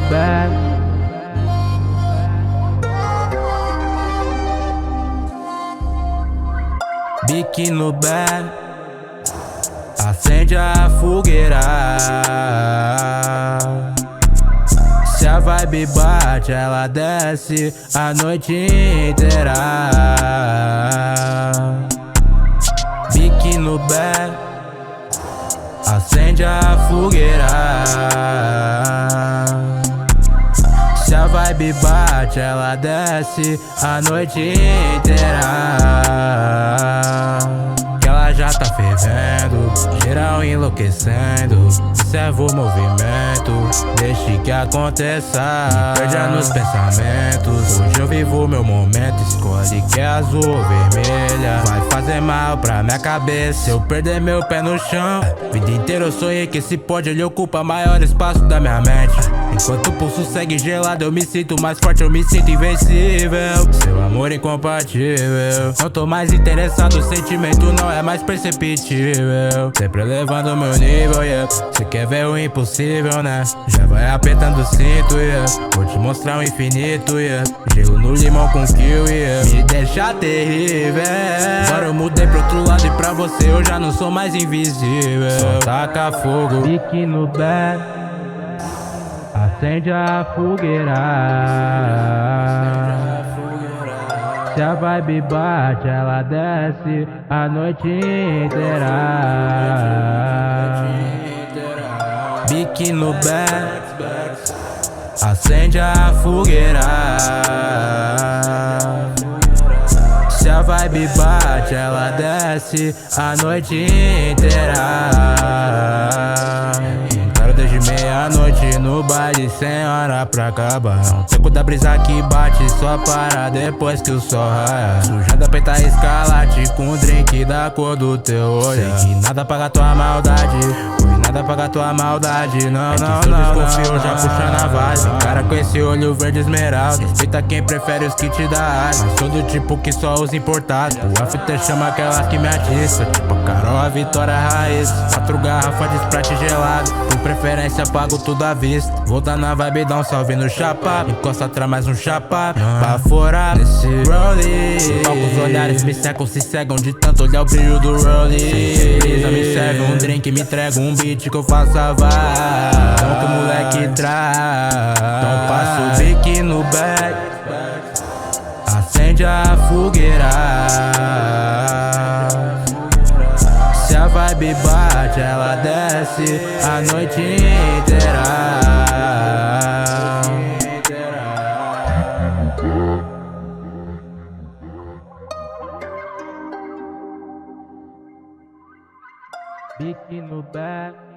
back. Bique no back. Acende a fogueira. Se a vibe bate, ela desce a noite inteira. Bique no back. Acende a fogueira. Se a vibe bate, ela desce a noite inteira. Que ela já tá fervendo, geral enlouquecendo. Observa o movimento, deixe que aconteça. Perdia nos pensamentos, hoje eu vivo meu momento. Escolhe que é azul ou vermelha, vai fazer mal pra minha cabeça se eu perder meu pé no chão. Vida inteira eu sonhei que esse pódio ele ocupa maior espaço da minha mente. Enquanto o pulso segue gelado, eu me sinto mais forte, eu me sinto invencível. Seu amor incompatível, não tô mais interessado, o sentimento não é mais perceptível. Sempre elevando meu nível, yeah. Cê quer ver o impossível, né? Já vai apertando o cinto, yeah. Vou te mostrar o infinito, yeah. Gelo no limão com kill, yeah. Me deixa terrível. Agora eu mudei pro outro lado e pra você eu já não sou mais invisível. Só taca fogo, pique no back. Acende a fogueira. Se a vibe bate, ela desce a noite inteira. Bique no back. Acende a fogueira. Se a vibe bate, ela desce a noite inteira. Desde meia-noite no baile, sem hora pra acabar. Não seco da brisa que bate, só para depois que o sol raia. Sujando a peita escalate com um drink da cor do teu olhar. Sei que nada paga tua maldade, nada paga tua maldade. Não, não, não, desconfio, já puxando a base. Cara com esse olho verde esmeralda, respeita quem prefere os que te dá raiva. Mas todo tipo que só usa importado. O after chama aquelas que me atiça, tipo a Carol, a Vitória, a Raiz. 4 garrafas de Sprite gelado, com preferência pago tudo à vista. Vou dar na vibe, dar um salve no chapa. Encosta atrás mais um chapa, pra fora desse rollie. Os olhares me secam, se cegam de tanto olhar o brilho do rollie. Brisa me serve um drink, me entrega um beat que eu faço a vibe. Então que o moleque traz. Então passa o bique no back. Acende a fogueira. Se a vibe bate, ela desce a noite inteira. Bique no back.